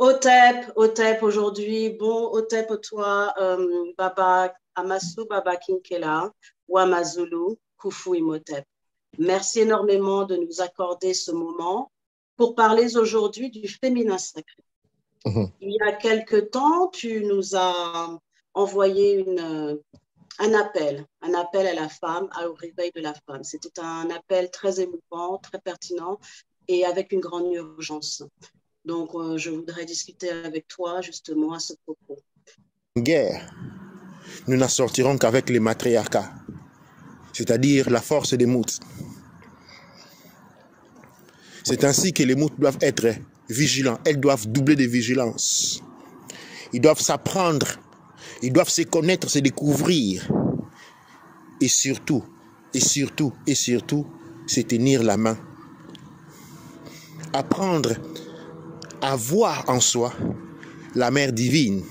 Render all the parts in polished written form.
Otep aujourd'hui. Bon, Otep, toi, Baba Amasu, Baba Kinkela, Wamazulu, Kufu Imhotep. Merci énormément de nous accorder ce moment pour parler aujourd'hui du féminin sacré. Mhm. Il y a quelque temps, tu nous as envoyé un appel à la femme, au réveil de la femme. C'était un appel très émouvant, très pertinent et avec une grande urgence. Donc, je voudrais discuter avec toi justement à ce propos. Guerre, nous n'en sortirons qu'avec les matriarcats, c'est-à-dire la force des moutes. C'est ainsi que les moutes doivent être vigilants, elles doivent doubler de vigilance. Ils doivent s'apprendre, ils doivent se connaître, se découvrir. Et surtout, se tenir la main. Apprendre à voir en soi la mère divine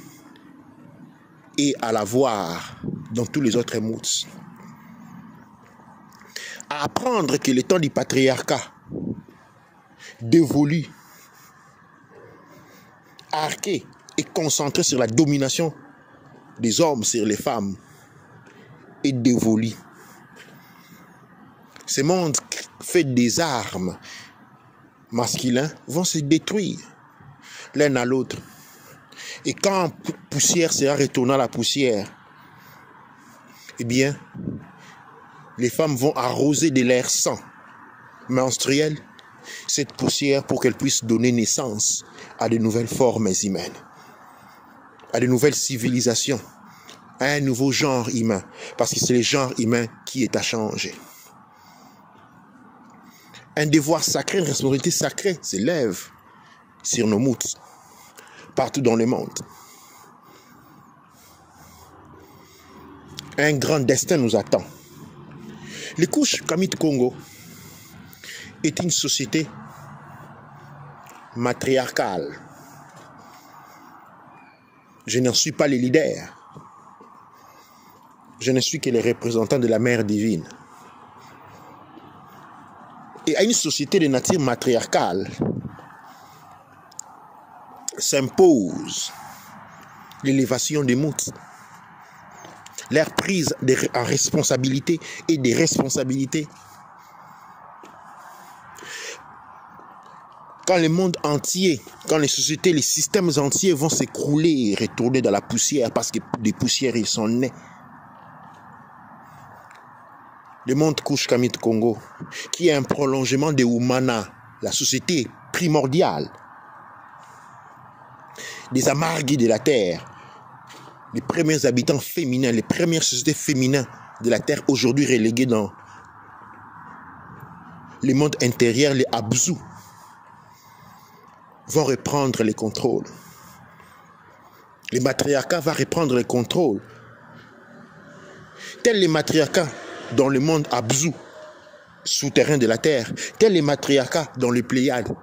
et à la voir dans tous les autres moutes. À apprendre que le temps du patriarcat dévolu, arqué et concentré sur la domination des hommes sur les femmes est dévolu. Ce monde fait des armes masculins vont se détruire l'un à l'autre. Et quand poussière sera retournée à la poussière, eh bien, les femmes vont arroser de l'air sang menstruel cette poussière pour qu'elle puisse donner naissance à de nouvelles formes humaines, à de nouvelles civilisations, à un nouveau genre humain, parce que c'est le genre humain qui est à changer. Un devoir sacré, une responsabilité sacrée s'élève sur nos moutes, partout dans le monde. Un grand destin nous attend. Les couches Kamit Congo est une société matriarcale. Je n'en suis pas le leader. Je ne suis que le représentant de la mère divine. Et à une société de nature matriarcale s'impose l'élévation des moutes, leur prise en responsabilité et des responsabilités. Quand le monde entier, quand les sociétés, les systèmes entiers vont s'écrouler et retourner dans la poussière parce que des poussières ils sont nés. Le monde couche Kamit Congo, qui est un prolongement de Umana, la société primordiale, des amarguis de la terre, les premiers habitants féminins, les premières sociétés féminines de la terre aujourd'hui reléguées dans le monde intérieur, les Abzous, vont reprendre les contrôles. Les matriarcats vont reprendre les contrôles. Tels les matriarcats dans le monde Abzou, souterrain de la terre, tels les matriarcats dans les Pléiades,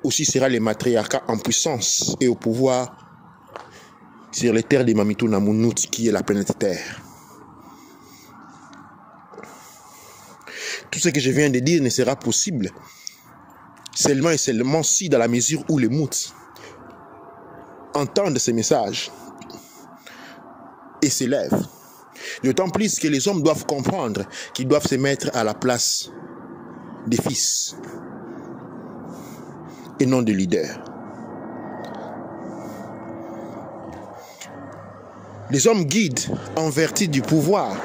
aussi sera les matriarcats en puissance et au pouvoir sur les terres des Mamitou Namounouts, qui est la planète Terre. Tout ce que je viens de dire ne sera possible seulement et seulement si, dans la mesure où les moutes entendent ces messages et s'élèvent. D'autant plus que les hommes doivent comprendre qu'ils doivent se mettre à la place des fils et non des leaders. Les hommes guident en vertu du pouvoir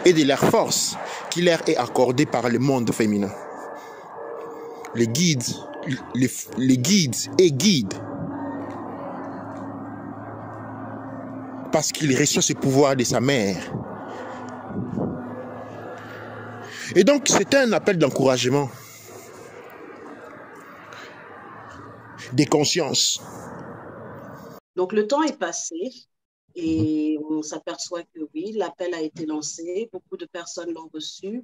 et de leur force qui leur est accordée par le monde féminin. Les guides et guident parce qu'il reçoit ce pouvoir de sa mère. Et donc, c'est un appel d'encouragement, de conscience. Donc, le temps est passé et on s'aperçoit que oui, l'appel a été lancé, beaucoup de personnes l'ont reçu,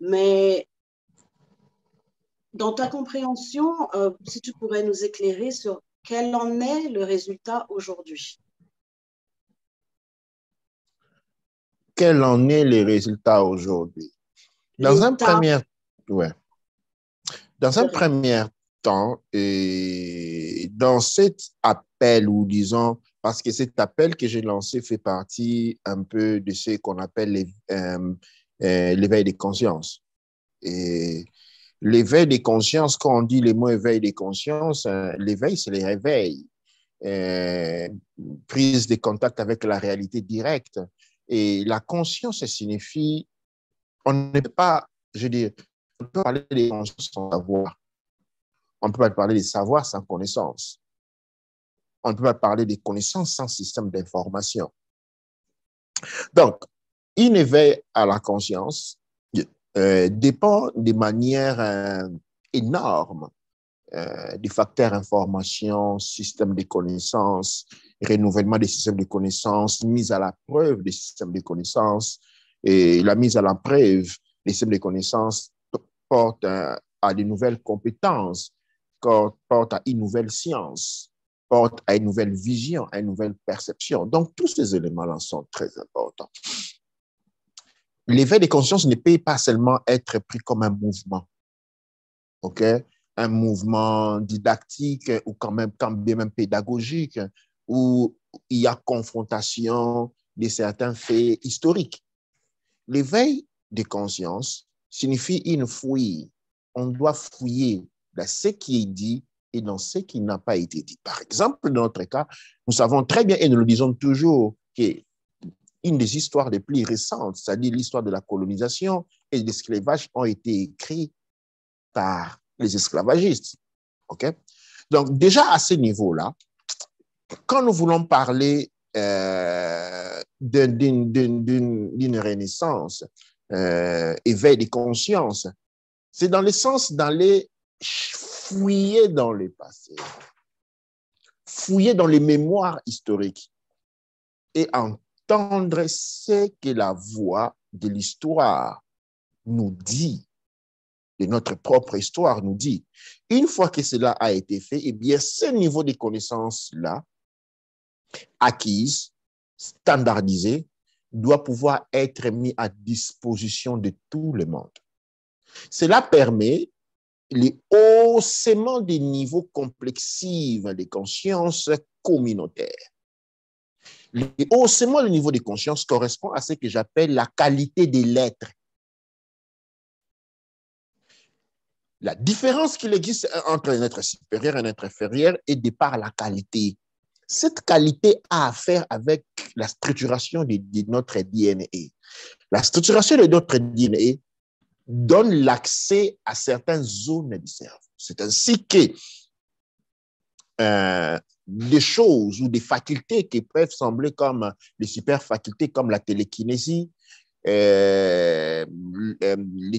mais dans ta compréhension, si tu pourrais nous éclairer sur quel en est le résultat aujourd'hui. Quel en est le résultat aujourd'hui? Dans un premier temps, dans cet appel, ou disons, parce que cet appel que j'ai lancé fait partie un peu de ce qu'on appelle l'éveil des consciences. Et l'éveil des consciences, quand on dit le mot éveil des consciences, l'éveil, c'est le réveil, euh, prise de contact avec la réalité directe. Et la conscience signifie, on ne peut pas, je veux dire, on peut parler des consciences sans savoir. On ne peut pas parler des savoirs sans connaissance. On ne peut pas parler des connaissances sans système d'information. Donc, une éveil à la conscience dépend de manière énorme des facteurs information, système de connaissances, renouvellement des systèmes de connaissances, mise à la preuve des systèmes de connaissances. Et la mise à la preuve des systèmes de connaissances porte à de nouvelles compétences, porte à une nouvelle science, porte à une nouvelle vision, à une nouvelle perception. Donc, tous ces éléments-là sont très importants. L'éveil des consciences ne peut pas seulement être pris comme un mouvement, ok? Un mouvement didactique ou quand bien même pédagogique, où il y a confrontation de certains faits historiques. L'éveil des consciences signifie une fouille. On doit fouiller dans ce qui est dit et dans ce qui n'a pas été dit. Par exemple, dans notre cas, nous savons très bien et nous le disons toujours que une des histoires les plus récentes, c'est-à-dire l'histoire de la colonisation et de l'esclavage, ont été écrites par les esclavagistes. Okay? Donc, déjà à ce niveau-là, quand nous voulons parler d'une renaissance, éveil des consciences, c'est dans le sens d'aller fouiller dans le passé, fouiller dans les mémoires historiques et entendre ce que la voix de l'histoire nous dit, de notre propre histoire nous dit. Une fois que cela a été fait, eh bien, ce niveau de connaissances-là, acquises, standardisées, doit pouvoir être mis à disposition de tout le monde. Cela permet le haussement des niveaux complexifs des consciences communautaires. Le haussement du niveau de conscience correspond à ce que j'appelle la qualité de l'être. La différence qu'il existe entre un être supérieur et un être inférieur est de par la qualité. Cette qualité a à faire avec la structuration de notre DNA. La structuration de notre DNA donne l'accès à certaines zones du cerveau. C'est ainsi que des choses ou des facultés qui peuvent sembler comme les super facultés comme la télékinésie, les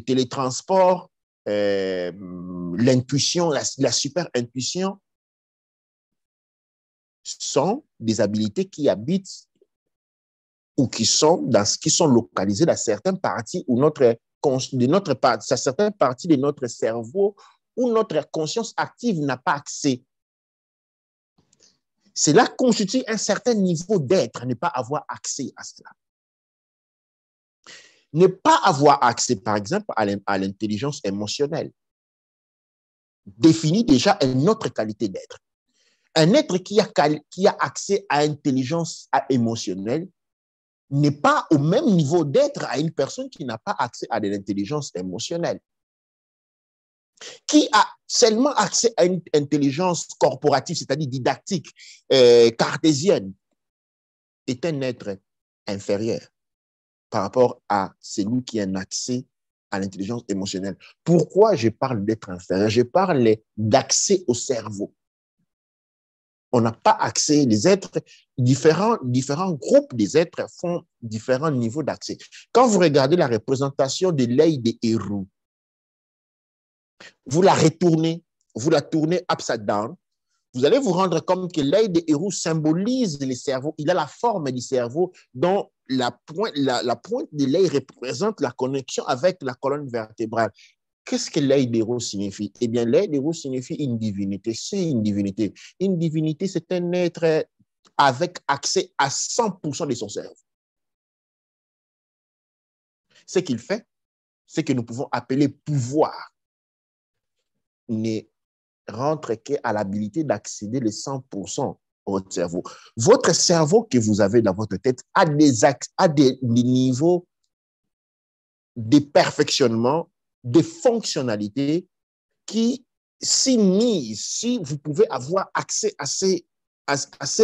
télétransports, l'intuition, la super intuition, sont des habiletés qui habitent ou qui sont localisées dans certaines parties ou certaines parties de notre cerveau où notre conscience active n'a pas accès. Cela constitue un certain niveau d'être, ne pas avoir accès à cela. Ne pas avoir accès, par exemple, à l'intelligence émotionnelle définit déjà une autre qualité d'être. Un être qui a accès à l'intelligence émotionnelle n'est pas au même niveau d'être à une personne qui n'a pas accès à de l'intelligence émotionnelle. Qui a seulement accès à une intelligence corporative, c'est-à-dire didactique, cartésienne, est un être inférieur par rapport à celui qui a un accès à l'intelligence émotionnelle. Pourquoi je parle d'être inférieur? Je parle d'accès au cerveau. On n'a pas accès, les êtres, différents groupes des êtres font différents niveaux d'accès. Quand vous regardez la représentation de l'œil des héros, vous la tournez upside down, vous allez vous rendre compte que l'œil des héros symbolise le cerveau. Il a la forme du cerveau dont la pointe de l'œil représente la connexion avec la colonne vertébrale. Qu'est-ce que l'œil d'héros signifie? Eh bien, l'œil d'héros signifie une divinité. C'est une divinité. Une divinité, c'est un être avec accès à 100% de son cerveau. Ce qu'il fait, c'est que nous pouvons appeler pouvoir. rentre qu'à l'habilité d'accéder les 100% au cerveau. Votre cerveau que vous avez dans votre tête a des niveaux de perfectionnement, de fonctionnalités qui, si vous pouvez avoir accès à ces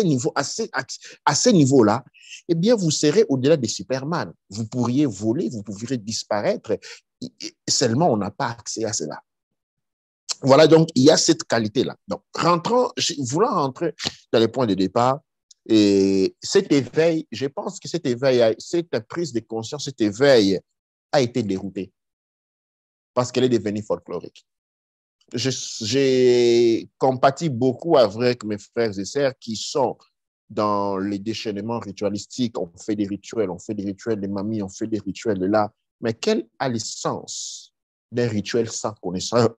niveaux-là, eh bien, vous serez au-delà des Superman. Vous pourriez voler, vous pourriez disparaître. Seulement, on n'a pas accès à cela. Voilà, donc, il y a cette qualité-là. Donc, voulant rentrer dans les points de départ, et cet éveil, je pense que cet éveil, cette prise de conscience, cet éveil a été dérouté parce qu'elle est devenue folklorique. J'ai compati beaucoup avec mes frères et sœurs qui sont dans les déchaînements ritualistiques. On fait des rituels de mamie, on fait des rituels de là. Mais quel a l'essence d'un rituel sans connaissance?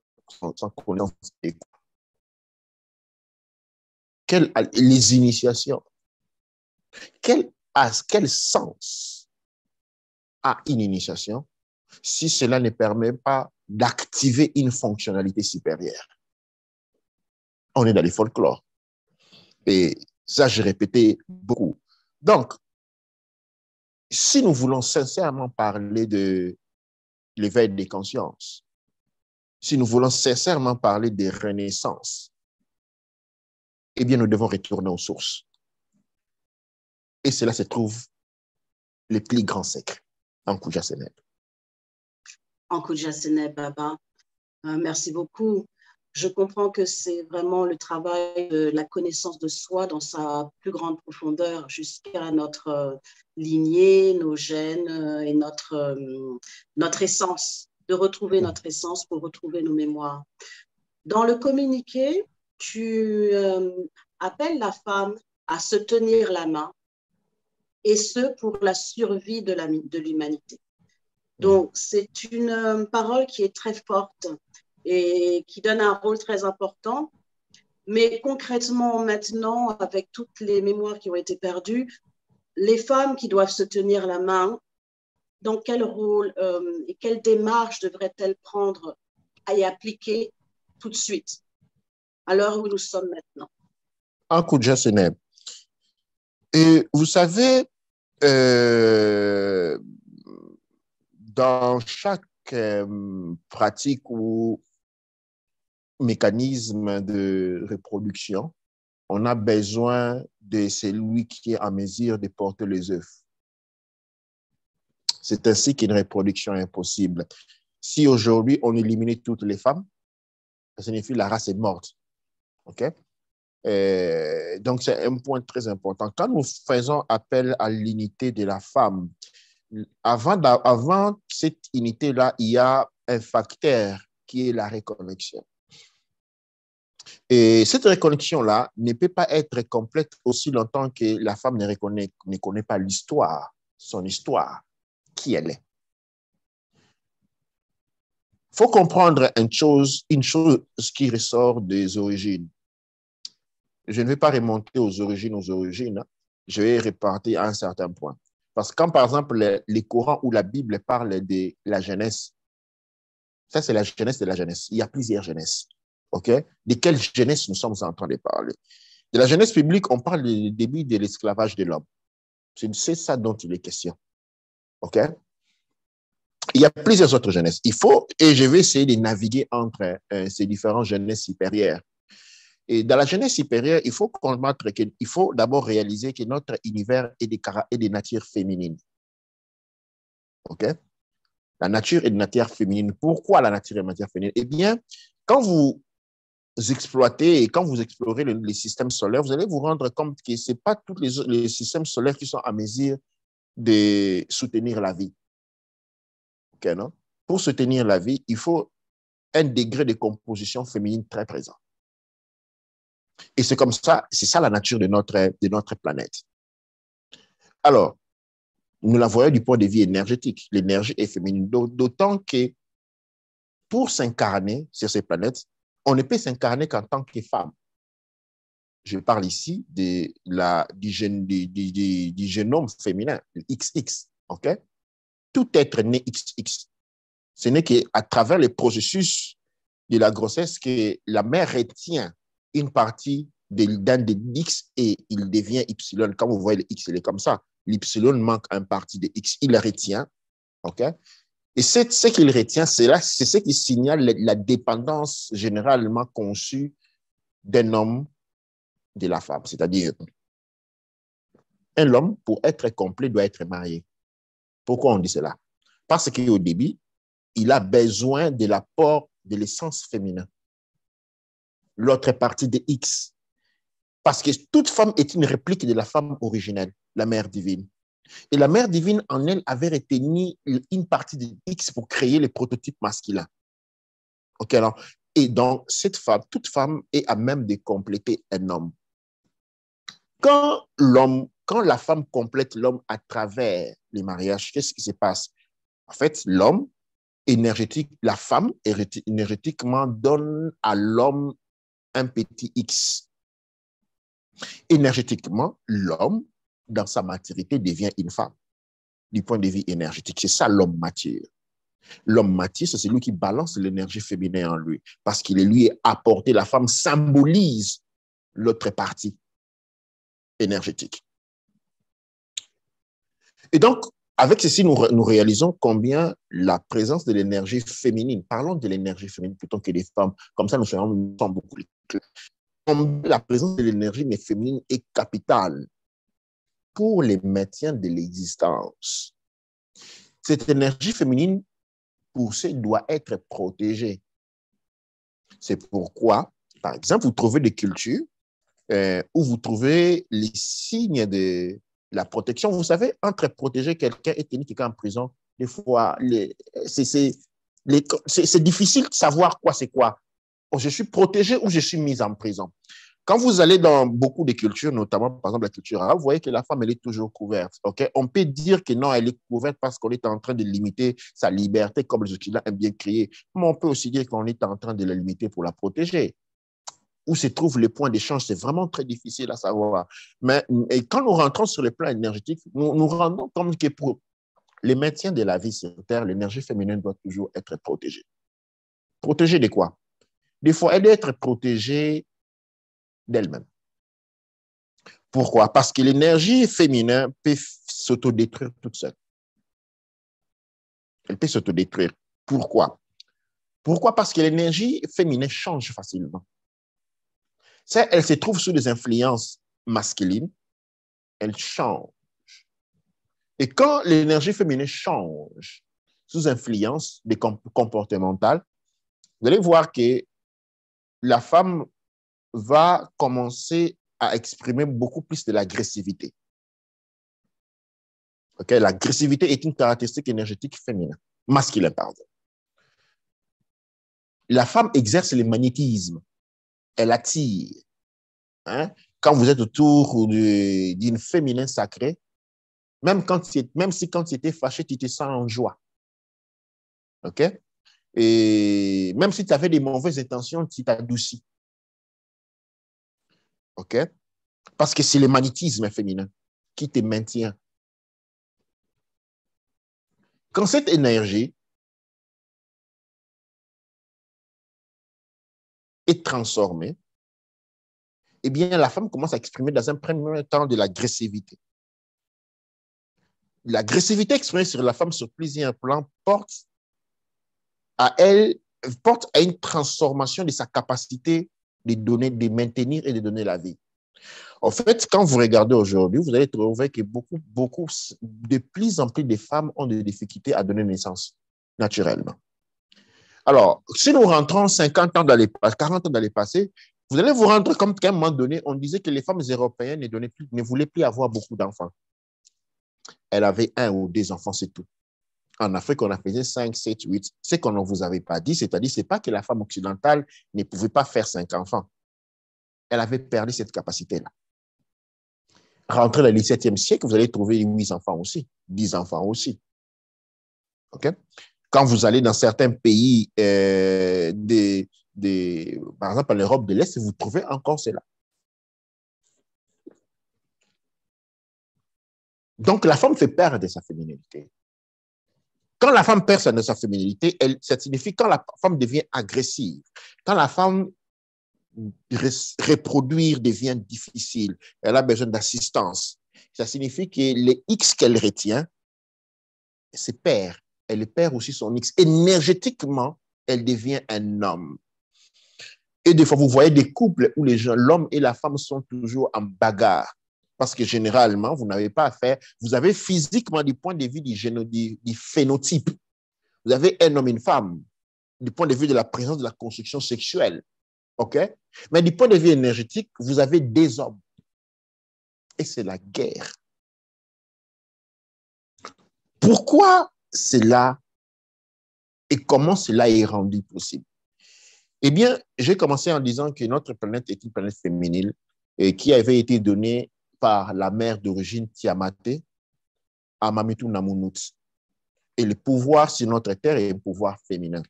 Les initiations. Quel sens a une initiation si cela ne permet pas d'activer une fonctionnalité supérieure? On est dans les folklores. Et ça, j'ai répété beaucoup. Donc, si nous voulons sincèrement parler de l'éveil des consciences, si nous voulons sincèrement parler des renaissances, eh bien, nous devons retourner aux sources. Et cela se trouve les plus grands secrets en Koudia Seneb. En Koudia Seneb, Baba, merci beaucoup. Je comprends que c'est vraiment le travail de la connaissance de soi dans sa plus grande profondeur jusqu'à notre lignée, nos gènes et notre essence, de retrouver notre essence pour retrouver nos mémoires. Dans le communiqué, tu appelles la femme à se tenir la main, et ce, pour la survie de l'humanité. Donc, c'est une parole qui est très forte et qui donne un rôle très important. Mais concrètement, maintenant, avec toutes les mémoires qui ont été perdues, les femmes qui doivent se tenir la main, dans quel rôle et quelle démarche devraient-elles prendre et appliquer tout de suite, à l'heure où nous sommes maintenant? En Koudia Seneb. Et vous savez, dans chaque pratique ou mécanisme de reproduction, on a besoin de celui qui est en mesure de porter les œufs. C'est ainsi qu'une reproduction est impossible. Si aujourd'hui on éliminait toutes les femmes, ça signifie que la race est morte. OK? Donc, c'est un point très important. Quand nous faisons appel à l'unité de la femme, avant cette unité-là, il y a un facteur qui est la reconnexion. Et cette reconnexion-là ne peut pas être complète aussi longtemps que la femme ne connaît pas l'histoire, son histoire, qui elle est. Il faut comprendre une chose qui ressort des origines. Je ne vais pas remonter aux origines, je vais repartir à un certain point. Parce que quand, par exemple, les Corans ou la Bible parlent de la jeunesse, ça, c'est la jeunesse de la jeunesse. Il y a plusieurs jeunesses. OK? De quelle jeunesse nous sommes en train de parler? De la jeunesse publique, on parle du début de l'esclavage de l'homme. C'est ça dont il est question. OK? Il y a plusieurs autres jeunesses. Et je vais essayer de naviguer entre ces différentes jeunesses supérieures. Et dans la jeunesse supérieure, il faut d'abord réaliser que notre univers est de nature féminine. OK? La nature est de nature féminine. Pourquoi la nature est de nature féminine? Eh bien, quand vous exploitez et quand vous explorez les systèmes solaires, vous allez vous rendre compte que ce n'est pas tous les systèmes solaires qui sont à mesure de soutenir la vie. OK, non? Pour soutenir la vie, il faut un degré de composition féminine très présent. Et c'est comme ça, c'est ça la nature de notre planète. Alors, nous la voyons du point de vue énergétique. L'énergie est féminine. D'autant que pour s'incarner sur ces planètes, on ne peut s'incarner qu'en tant que femme. Je parle ici du génome féminin, le XX. Okay? Tout être né XX. Ce n'est qu'à travers les processus de la grossesse que la mère retient une partie d'un des X et il devient Y. Quand vous voyez le X, il est comme ça. L'Y manque une partie de X. Il le retient. OK? Et ce qu'il retient, c'est ce qui signale la dépendance généralement conçue d'un homme de la femme. C'est-à-dire, un homme, pour être complet, doit être marié. Pourquoi on dit cela? Parce qu'au début, il a besoin de l'apport de l'essence féminin. L'autre partie de X. Parce que toute femme est une réplique de la femme originelle, la mère divine. Et la mère divine, en elle, avait retenu une partie de X pour créer les prototypes masculins. OK, alors, et donc, toute femme est à même de compléter un homme. Quand la femme complète l'homme à travers les mariages, qu'est-ce qui se passe? En fait, la femme, énergétiquement, donne à l'homme un petit X. Énergétiquement, l'homme, dans sa maturité, devient une femme, du point de vue énergétique. C'est ça l'homme mature. L'homme mature, c'est celui qui balance l'énergie féminine en lui, parce qu'il est lui apporté. La femme symbolise l'autre partie énergétique. Et donc, avec ceci, nous réalisons combien la présence de l'énergie féminine, parlons de l'énergie féminine plutôt que des femmes, comme ça nous serons beaucoup plus clairs. La présence de l'énergie féminine est capitale pour le maintien de l'existence. Cette énergie féminine poussée doit être protégée. C'est pourquoi, par exemple, vous trouvez des cultures où vous trouvez les signes de la protection. Vous savez, entre protéger quelqu'un et tenir quelqu'un en prison, des fois, c'est difficile de savoir quoi c'est quoi. Je suis protégé ou je suis mise en prison. Quand vous allez dans beaucoup de cultures, notamment par exemple la culture arabe, vous voyez que la femme, elle est toujours couverte. Okay? On peut dire que non, elle est couverte parce qu'on est en train de limiter sa liberté, comme les Occidentaux aiment bien crier. Mais on peut aussi dire qu'on est en train de la limiter pour la protéger. Où se trouvent les points d'échange, c'est vraiment très difficile à savoir. Mais et quand nous rentrons sur le plan énergétique, nous rendons compte que pour le maintien de la vie sur Terre, l'énergie féminine doit toujours être protégée. Protégée de quoi? Des fois, elle doit être protégée d'elle-même. Pourquoi? Parce que l'énergie féminine peut s'autodétruire toute seule. Elle peut s'autodétruire. Pourquoi? Pourquoi? Parce que l'énergie féminine change facilement. Elle se trouve sous des influences masculines, elle change. Et quand l'énergie féminine change sous influence comportementale, vous allez voir que la femme va commencer à exprimer beaucoup plus de l'agressivité. Okay? L'agressivité est une caractéristique énergétique féminine, masculine, pardon. La femme exerce le magnétisme, elle attire. Hein? Quand vous êtes autour d'une féminine sacrée, même si quand tu étais fâché, tu te sens en joie. OK? Et même si tu avais des mauvaises intentions, tu t'adoucis. OK? Parce que c'est le magnétisme féminin qui te maintient. Quand cette énergie est transformée, eh bien, la femme commence à exprimer dans un premier temps de l'agressivité. L'agressivité exprimée sur la femme sur plusieurs plans porte à une transformation de sa capacité de donner, de maintenir et de donner la vie. En fait, quand vous regardez aujourd'hui, vous allez trouver que de plus en plus de femmes ont des difficultés à donner naissance naturellement. Alors, si nous rentrons 50 ans 40 ans dans le passé, vous allez vous rendre compte qu'à un moment donné, on disait que les femmes européennes ne voulaient plus avoir beaucoup d'enfants. Elles avaient 1 ou 2 enfants, c'est tout. En Afrique, on a fait 5, 7, 8. Ce qu'on ne vous avait pas dit, c'est-à-dire, ce n'est pas que la femme occidentale ne pouvait pas faire 5 enfants. Elle avait perdu cette capacité-là. Rentrez dans le XVIIe siècle, vous allez trouver 8 enfants aussi, 10 enfants aussi. Okay? Quand vous allez dans certains pays, par exemple en Europe de l'Est, vous trouvez encore cela. Donc, la femme fait perdre sa féminité. Quand la femme perd sa féminilité, ça signifie quand la femme devient agressive, quand la femme reproduire devient difficile, elle a besoin d'assistance. Ça signifie que les X qu'elle retient se perd. Elle perd aussi son X. Énergétiquement, elle devient un homme. Et des fois, vous voyez des couples où l'homme et la femme sont toujours en bagarre. Parce que généralement, vous n'avez pas à faire, vous avez physiquement du point de vue du phénotype. Vous avez un homme et une femme, du point de vue de la présence de la construction sexuelle. OK? Mais du point de vue énergétique, vous avez des hommes. Et c'est la guerre. Pourquoi cela et comment cela est rendu possible? Eh bien, j'ai commencé en disant que notre planète est une planète féminine et qui avait été donnée par la mère d'origine Tiamate à Mamitu Namunut. Et le pouvoir sur notre terre est un pouvoir féminin.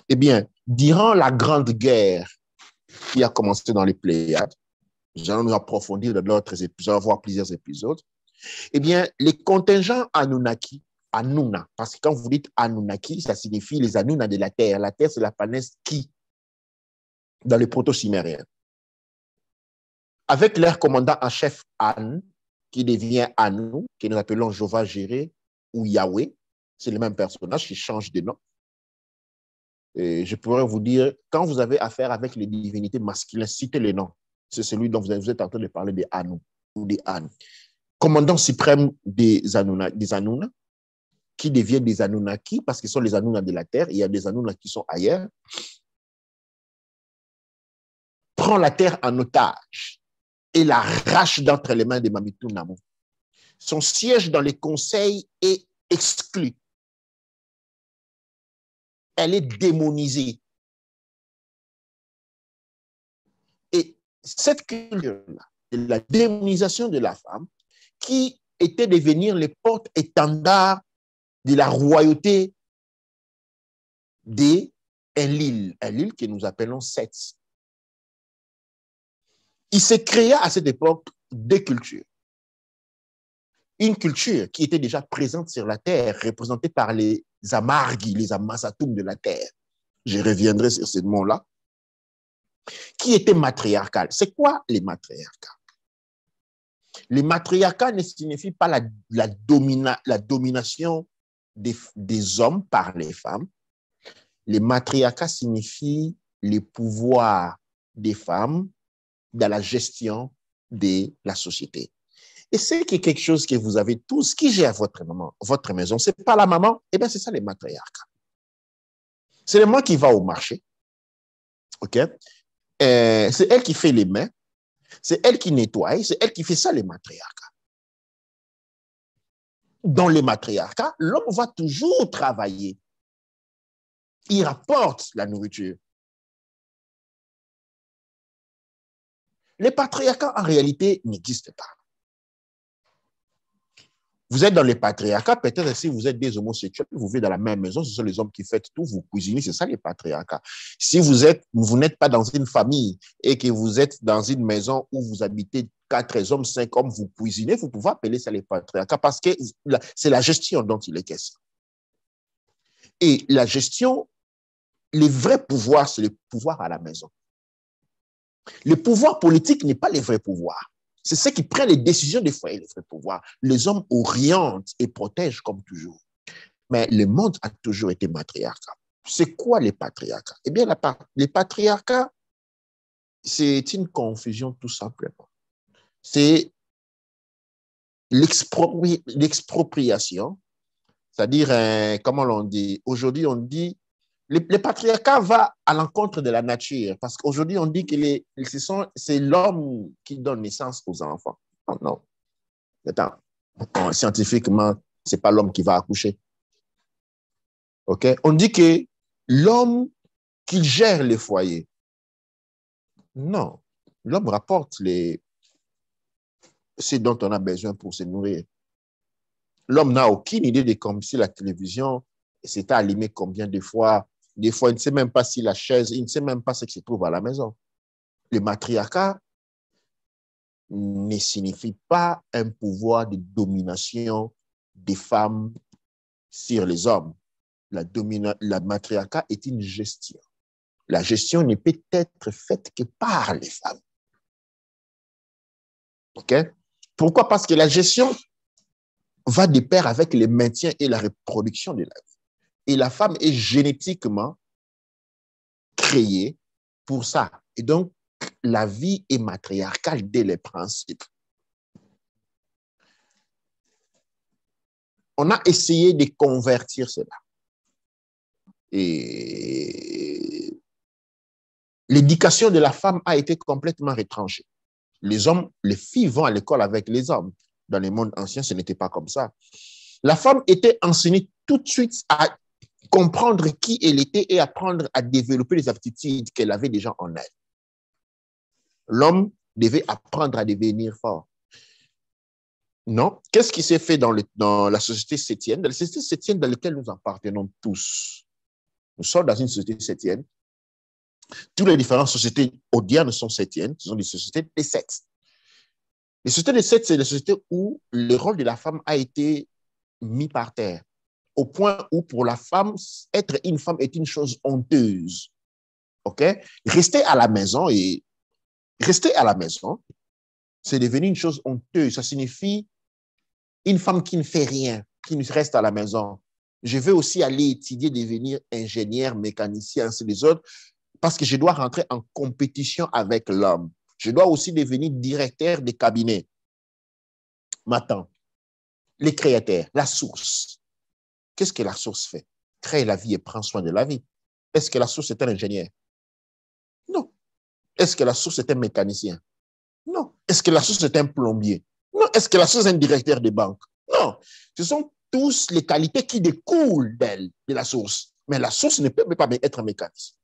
Eh bien, durant la Grande Guerre qui a commencé dans les Pléiades, nous allons nous approfondir dans d'autres épisodes, voir plusieurs épisodes, eh bien, les contingents Anunnaki, Anuna, parce que quand vous dites Anunnaki, ça signifie les Anuna de la Terre. La Terre, c'est la planète qui, dans les proto-sumériens. Avec leur commandant en chef An, qui devient Anu, que nous appelons Jéhovah Jireh ou Yahweh, c'est le même personnage qui change de nom. Et je pourrais vous dire, quand vous avez affaire avec les divinités masculines, citez les noms. C'est celui dont vous êtes en train de parler des Anu ou des An. Commandant suprême des Anuna, qui deviennent des Anunnaki, parce qu'ils sont les Anuna de la Terre, il y a des Anuna qui sont ailleurs, prend la Terre en otage et l'arrache d'entre les mains de Mamitu Namu. Son siège dans les conseils est exclu. Elle est démonisée. Et cette culture-là, de la démonisation de la femme, qui était de devenir les porte-étendards de la royauté des Enlil, Enlil que nous appelons Seth. Il s'est créé à cette époque deux cultures. Une culture qui était déjà présente sur la terre, représentée par les Amargi, les Amasatum de la terre. Je reviendrai sur ce mot-là. Qui était matriarcal. C'est quoi les matriarcats? Les matriarcats ne signifient pas la domination des hommes par les femmes. Les matriarcats signifient le pouvoir des femmes dans la gestion de la société. Et c'est quelque chose que vous avez tous, qui gère votre maison. Ce n'est pas la maman, eh bien c'est ça les matriarcats. C'est le moi qui va au marché. OK? C'est elle qui fait les mains. C'est elle qui nettoie. C'est elle qui fait ça les matriarcats. Dans les matriarcats, l'homme va toujours travailler. Il rapporte la nourriture. Les patriarcats, en réalité, n'existent pas. Vous êtes dans les patriarcats, peut-être si vous êtes des homosexuels, vous vivez dans la même maison, ce sont les hommes qui font tout, vous cuisinez, c'est ça les patriarcats. Si vous n'êtes pas dans une famille et que vous êtes dans une maison où vous habitez 4 hommes, 5 hommes, vous cuisinez, vous pouvez appeler ça les patriarcats parce que c'est la gestion dont il est question. Et la gestion, le vrai pouvoir, c'est le pouvoir à la maison. Le pouvoir politique n'est pas le vrai pouvoir. C'est ceux qui prennent les décisions des foyers, les vrais pouvoirs. Les hommes orientent et protègent comme toujours. Mais le monde a toujours été matriarcat. C'est quoi les patriarcats? Eh bien, les patriarcats, c'est une confusion tout simplement. C'est l'expropriation, c'est-à-dire, comment l'on dit? Aujourd'hui, on dit le patriarcat va à l'encontre de la nature parce qu'aujourd'hui, on dit que c'est l'homme qui donne naissance aux enfants. Non, non. Attends. Scientifiquement, ce n'est pas l'homme qui va accoucher. OK? On dit que l'homme qui gère les foyers. Non. L'homme rapporte ce dont on a besoin pour se nourrir. L'homme n'a aucune idée de comme si la télévision s'est allumée combien de fois. Des fois, il ne sait même pas si la chaise, il ne sait même pas ce qui se trouve à la maison. Le matriarcat ne signifie pas un pouvoir de domination des femmes sur les hommes. la matriarcat est une gestion. La gestion ne peut être faite que par les femmes. OK? Pourquoi? Parce que la gestion va de pair avec le maintien et la reproduction de la vie. Et la femme est génétiquement créée pour ça. Et donc, la vie est matriarcale dès les principes. On a essayé de convertir cela. Et l'éducation de la femme a été complètement retranchée. Les hommes, les filles vont à l'école avec les hommes. Dans les mondes anciens, ce n'était pas comme ça. La femme était enseignée tout de suite à comprendre qui elle était et apprendre à développer les aptitudes qu'elle avait déjà en elle. L'homme devait apprendre à devenir fort. Non. Qu'est-ce qui s'est fait dans la société septième? Dans la société septième dans laquelle nous appartenons tous. Nous sommes dans une société septième. Toutes les différentes sociétés odianes sont septièmes. Ce sont des sociétés des sexes. Les sociétés des sexes, c'est des sociétés où le rôle de la femme a été mis par terre. Au point où pour la femme, être une femme est une chose honteuse. OK? Rester à la maison, c'est devenu une chose honteuse. Ça signifie une femme qui ne fait rien, qui reste à la maison. Je veux aussi aller étudier, devenir ingénieur, mécanicien, ainsi les autres, parce que je dois rentrer en compétition avec l'homme. Je dois aussi devenir directeur des cabinets. Maintenant, les créateurs, la source. Qu'est-ce que la source fait? Crée la vie et prend soin de la vie. Est-ce que la source est un ingénieur? Non. Est-ce que la source est un mécanicien? Non. Est-ce que la source est un plombier? Non. Est-ce que la source est un directeur de banque? Non. Ce sont tous les qualités qui découlent d'elle, de la source. Mais la source ne peut pas être un mécanicien.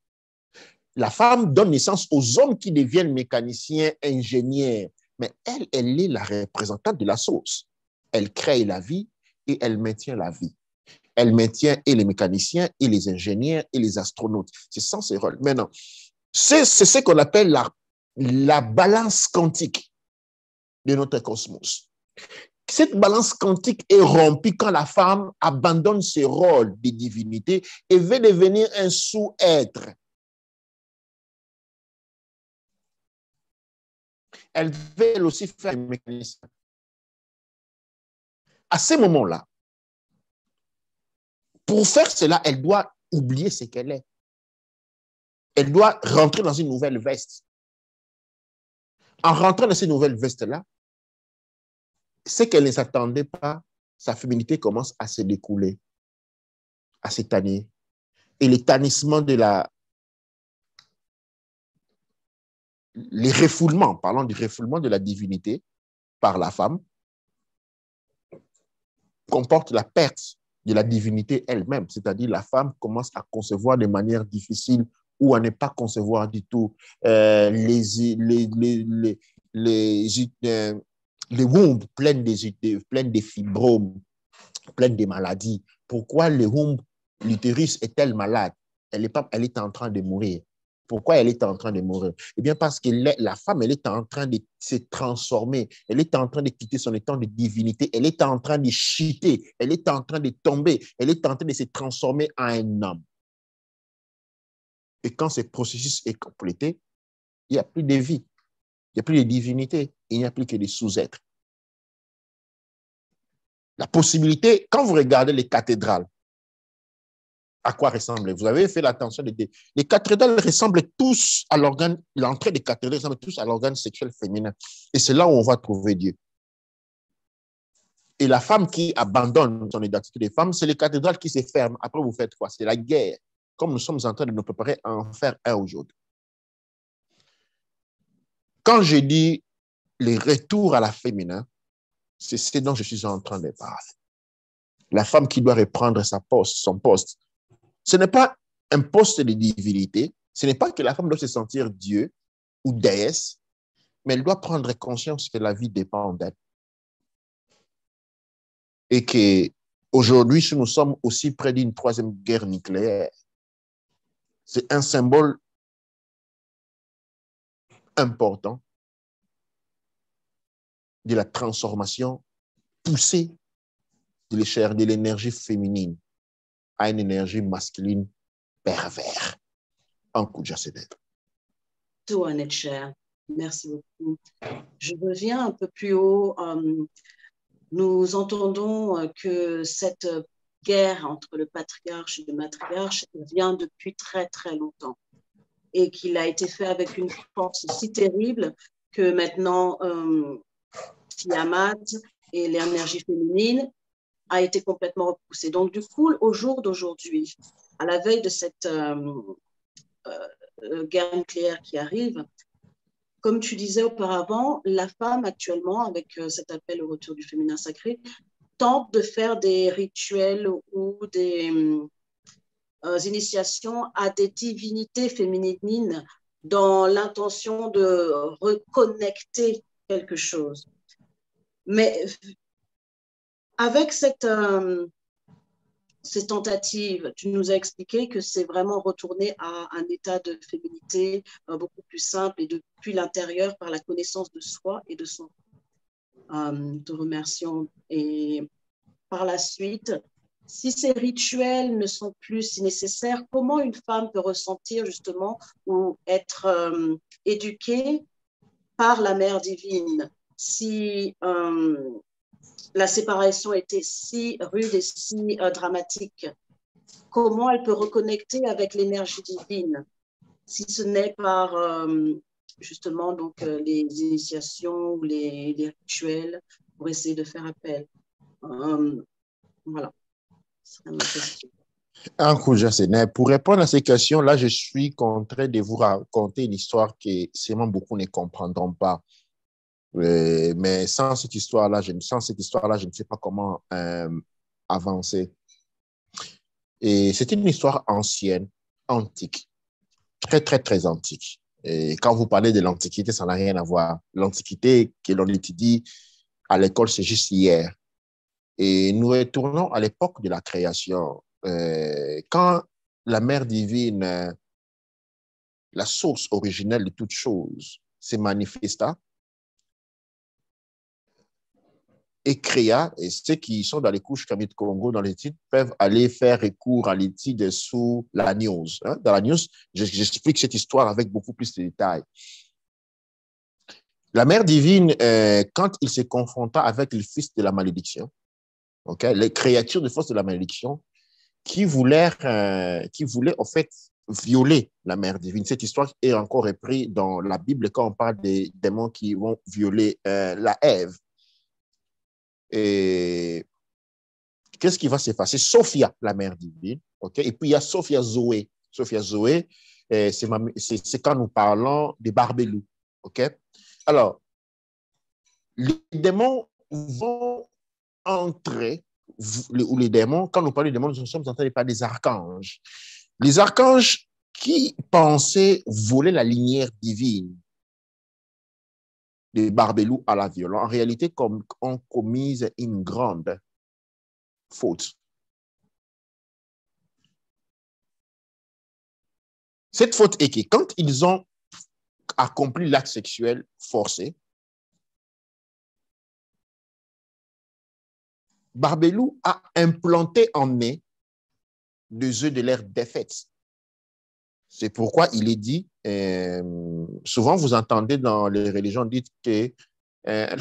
La femme donne naissance aux hommes qui deviennent mécaniciens, ingénieurs. Mais elle est la représentante de la source. Elle crée la vie et elle maintient la vie. Elle maintient et les mécaniciens, et les ingénieurs, et les astronautes. C'est ça ses rôles. Maintenant, c'est ce qu'on appelle la balance quantique de notre cosmos. Cette balance quantique est rompue quand la femme abandonne ses rôles de divinité et veut devenir un sous-être. Elle veut elle aussi faire un mécanisme. À ce moment-là, pour faire cela, elle doit oublier ce qu'elle est. Elle doit rentrer dans une nouvelle veste. En rentrant dans cette nouvelle veste-là, ce qu'elle ne s'attendait pas, sa féminité commence à se découler, à s'étanner. Et l'étanissement les refoulements, parlons du refoulement de la divinité par la femme, comporte la perte de la divinité elle-même, c'est-à-dire la femme commence à concevoir de manière difficile ou à ne pas concevoir du tout les wombs pleins de fibromes, pleins de maladies. Pourquoi le womb, l'utérus est-elle malade? Elle est en train de mourir. Pourquoi elle est en train de mourir? Eh bien, parce que la femme, elle est en train de se transformer. Elle est en train de quitter son état de divinité. Elle est en train de chuter. Elle est en train de tomber. Elle est en train de se transformer en un homme. Et quand ce processus est complété, il n'y a plus de vie. Il n'y a plus de divinité. Il n'y a plus que des sous-êtres. La possibilité, quand vous regardez les cathédrales, à quoi ressemblent? Vous avez fait l'attention. Les cathédrales ressemblent tous à l'organe, l'entrée des cathédrales ressemble tous à l'organe sexuel féminin. Et c'est là où on va trouver Dieu. Et la femme qui abandonne son identité de femme, c'est les cathédrales qui se ferment. Après, vous faites quoi? C'est la guerre. Comme nous sommes en train de nous préparer à en faire un aujourd'hui. Quand je dis les retours à la féminin, c'est ce dont je suis en train de parler. La femme qui doit reprendre son poste. Ce n'est pas un poste de divinité. Ce n'est pas que la femme doit se sentir Dieu ou déesse, mais elle doit prendre conscience que la vie dépend d'elle. Et qu'aujourd'hui, si nous sommes aussi près d'une troisième guerre nucléaire, c'est un symbole important de la transformation poussée de l'énergie féminine à une énergie masculine pervers. Un coup de jassénèbre. Tout honnête, cher. Merci beaucoup. Je reviens un peu plus haut. Nous entendons que cette guerre entre le patriarche et le matriarche vient depuis très, très longtemps et qu'il a été fait avec une force si terrible que maintenant, Tiamat et l'énergie féminine a été complètement repoussée. Donc, du coup, au jour d'aujourd'hui, à la veille de cette guerre nucléaire qui arrive, comme tu disais auparavant, la femme actuellement, avec cet appel au retour du féminin sacré, tente de faire des rituels ou des initiations à des divinités féminines dans l'intention de reconnecter quelque chose. Mais avec ces tentatives, tu nous as expliqué que c'est vraiment retourner à un état de féminité beaucoup plus simple et depuis l'intérieur par la connaissance de soi et de son. Te remercions. Et par la suite, si ces rituels ne sont plus si nécessaires, comment une femme peut ressentir justement ou être éduquée par la mère divine si la séparation était si rude et si dramatique? Comment elle peut reconnecter avec l'énergie divine si ce n'est par justement donc les initiations ou les rituels pour essayer de faire appel? Voilà, c'est ma question. Un coup de jassénèbre. Pour répondre à ces questions-là, je suis contraint de vous raconter une histoire que sûrement beaucoup ne comprendront pas. Mais sans cette histoire-là, je ne sais pas comment avancer. Et c'est une histoire ancienne, antique, très, très, très antique. Et quand vous parlez de l'Antiquité, ça n'a rien à voir. L'Antiquité que l'on étudie à l'école, c'est juste hier. Et nous retournons à l'époque de la création. Quand la mère divine, la source originelle de toute chose, se manifesta et créa, et ceux qui sont dans les couches Camille Congo, dans l'étude, peuvent aller faire recours à l'étude sous la news. Dans la news, j'explique cette histoire avec beaucoup plus de détails. La mère divine, quand il se confronta avec le fils de la malédiction, les créatures de force de la malédiction, qui voulaient en fait violer la mère divine. Cette histoire est encore reprise dans la Bible quand on parle des démons qui vont violer la Ève. Et qu'est-ce qui va se passer? Sophia, la mère divine, et puis il y a Sophia Zoé. Sophia Zoé, c'est quand nous parlons des barbelous. Alors, les démons vont entrer, ou les démons, quand nous parlons des démons, nous sommes en train de parler des archanges. Les archanges qui pensaient voler la lumière divine des barbelous à la violence, en réalité, ont commis une grande faute. Cette faute est que quand ils ont accompli l'acte sexuel forcé, Barbelou a implanté en eux des œufs de leur défaite. C'est pourquoi il est dit, souvent vous entendez dans les religions dites que,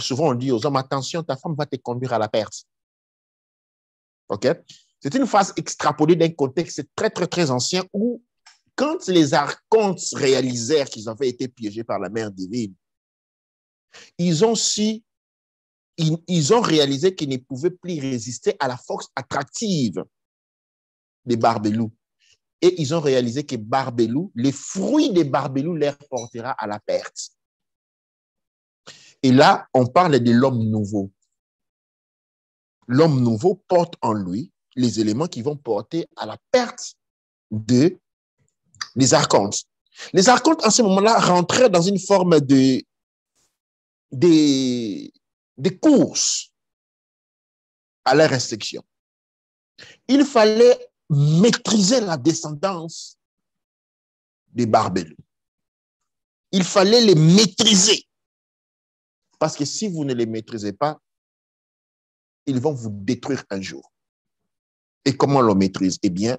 souvent on dit aux hommes, attention, ta femme va te conduire à la perte. C'est une phrase extrapolée d'un contexte très, très, très ancien où, quand les archontes réalisèrent qu'ils avaient été piégés par la mère divine, ils ont réalisé qu'ils ne pouvaient plus résister à la force attractive des barbelous. Et ils ont réalisé que barbelous, les fruits des barbelous leur portera à la perte. Et là, on parle de l'homme nouveau. L'homme nouveau porte en lui les éléments qui vont porter à la perte des archontes. Les archontes, en ce moment-là, rentraient dans une forme de course à leur restriction. Il fallait maîtriser la descendance des barbelous. Il fallait les maîtriser. Parce que si vous ne les maîtrisez pas, ils vont vous détruire un jour. Et comment on le maîtrise? Eh bien,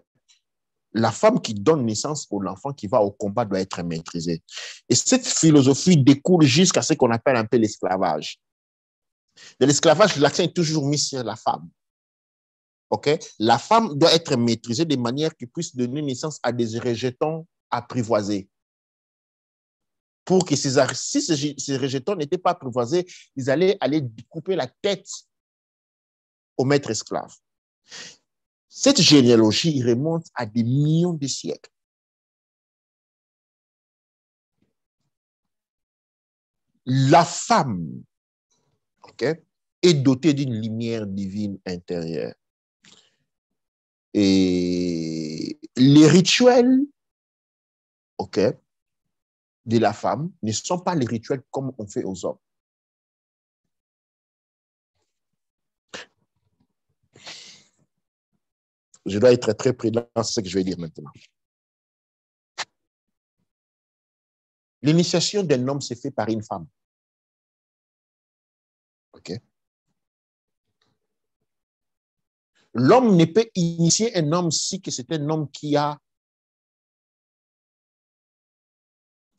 la femme qui donne naissance à l'enfant qui va au combat doit être maîtrisée. Et cette philosophie découle jusqu'à ce qu'on appelle un peu l'esclavage. Dans l'esclavage, l'accent est toujours mis sur la femme. OK? La femme doit être maîtrisée de manière qu'elle puisse donner naissance à des rejetons apprivoisés. Pour que si ces rejetons n'étaient pas apprivoisés, ils allaient aller couper la tête au maître esclave. Cette généalogie remonte à des millions de siècles. La femme, okay, est dotée d'une lumière divine intérieure. Et les rituels, okay, de la femme ne sont pas les rituels comme on fait aux hommes. Je dois être très prudent dans ce que je vais dire maintenant. L'initiation d'un homme s'est faite par une femme. OK? L'homme ne peut initier un homme si que c'est un homme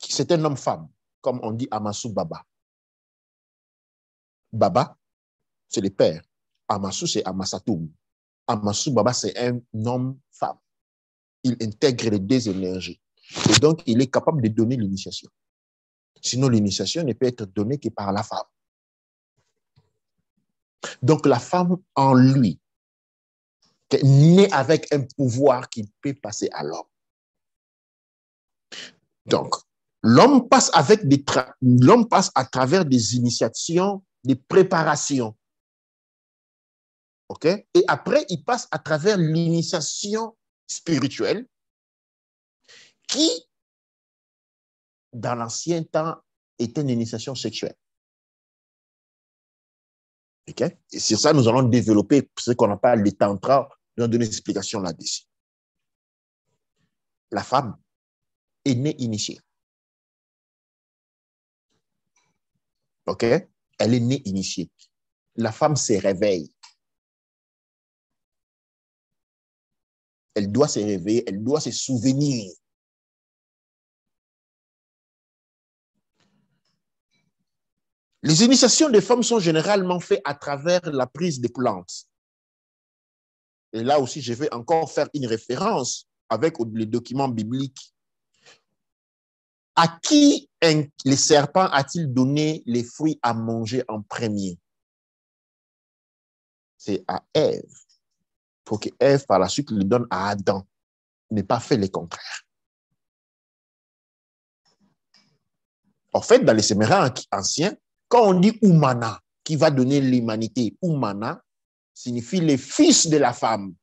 c'est un homme-femme, comme on dit Amasu Baba. Baba, c'est le père. Amasu, c'est Amasatoum. Amasu Baba, c'est un homme-femme. Il intègre les deux énergies. Et donc, il est capable de donner l'initiation. Sinon, l'initiation ne peut être donnée que par la femme. Donc, la femme en lui, naît avec un pouvoir qui peut passer à l'homme. Donc, l'homme passe à travers des initiations, des préparations. OK? Et après, il passe à travers l'initiation spirituelle qui, dans l'ancien temps, était une initiation sexuelle. OK? Et sur ça, nous allons développer ce qu'on appelle les tantras, nous allons donner une explication là-dessus. La femme est née initiée. OK? Elle est née initiée. La femme se réveille. Elle doit se réveiller, elle doit se souvenir. Les initiations des femmes sont généralement faites à travers la prise des plantes. Et là aussi, je vais encore faire une référence avec les documents bibliques. À qui les serpents a-t-il donné les fruits à manger en premier? C'est à Ève. Pour que Ève, par la suite, le donne à Adam. Il n'est pas fait le contraire. En fait, dans les Sémérins anciens, quand on dit Oumana, qui va donner l'humanité, Oumana signifie les fils de la femme.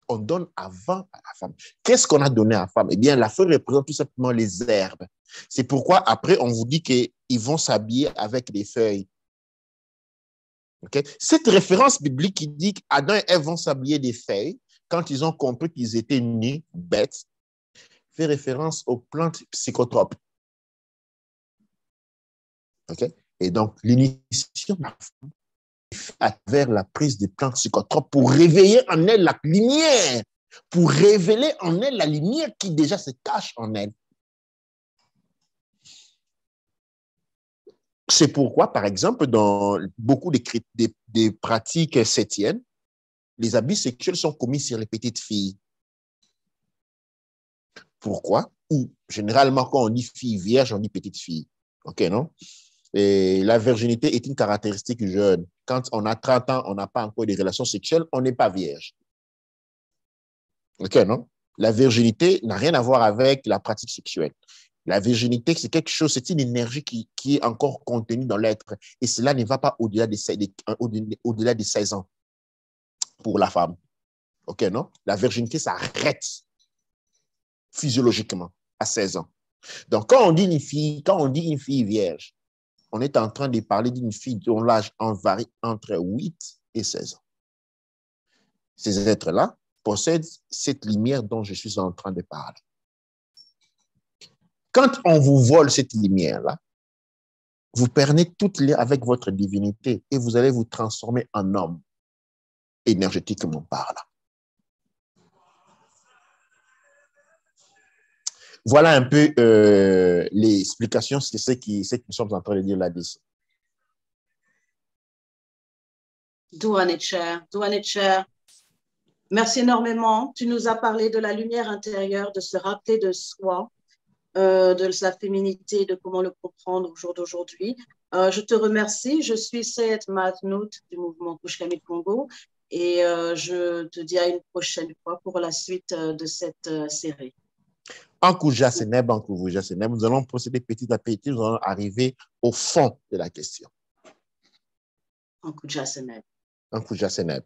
On donne avant à la femme. Qu'est-ce qu'on a donné à la femme? Eh bien, la feuille représente tout simplement les herbes. C'est pourquoi après, on vous dit qu'ils vont s'habiller avec les feuilles. Okay? Cette référence biblique qui dit qu'Adam et Ève vont s'habiller des feuilles, quand ils ont compris qu'ils étaient nus, bêtes, fait référence aux plantes psychotropes. Okay? Et donc, l'initiation de la femme est faite à travers la prise des plantes psychotropes pour réveiller en elle la lumière, pour révéler en elle la lumière qui déjà se cache en elle. C'est pourquoi, par exemple, dans beaucoup des pratiques septiennes, les abus sexuels sont commis sur les petites filles. Pourquoi? Ou généralement, quand on dit fille vierge, on dit petite fille. OK, non? Et la virginité est une caractéristique jeune. Quand on a 30 ans, on n'a pas encore de relations sexuelles, on n'est pas vierge. OK, non? La virginité n'a rien à voir avec la pratique sexuelle. La virginité, c'est quelque chose, c'est une énergie qui est encore contenue dans l'être. Et cela ne va pas au-delà de 16 ans pour la femme. OK, non? La virginité s'arrête physiologiquement à 16 ans. Donc, quand on dit une fille vierge, on est en train de parler d'une fille dont l'âge en varie entre 8 et 16 ans. Ces êtres-là possèdent cette lumière dont je suis en train de parler. Quand on vous vole cette lumière-là, vous perdez toute lien avec votre divinité et vous allez vous transformer en homme. énergétiquement parlant. Voilà un peu les explications, c'est ce que nous sommes en train de dire là-dessus. Douane-Cher, merci énormément. Tu nous as parlé de la lumière intérieure, de se rappeler de soi, de sa féminité, de comment le comprendre au jour d'aujourd'hui. Je te remercie. Je suis Seyed Mahnoud du mouvement Kushkami Congo et je te dis à une prochaine fois pour la suite de cette série. En Kouja Seneb, nous allons procéder petit à petit, nous allons arriver au fond de la question. En Kouja Seneb. En Kouja Seneb.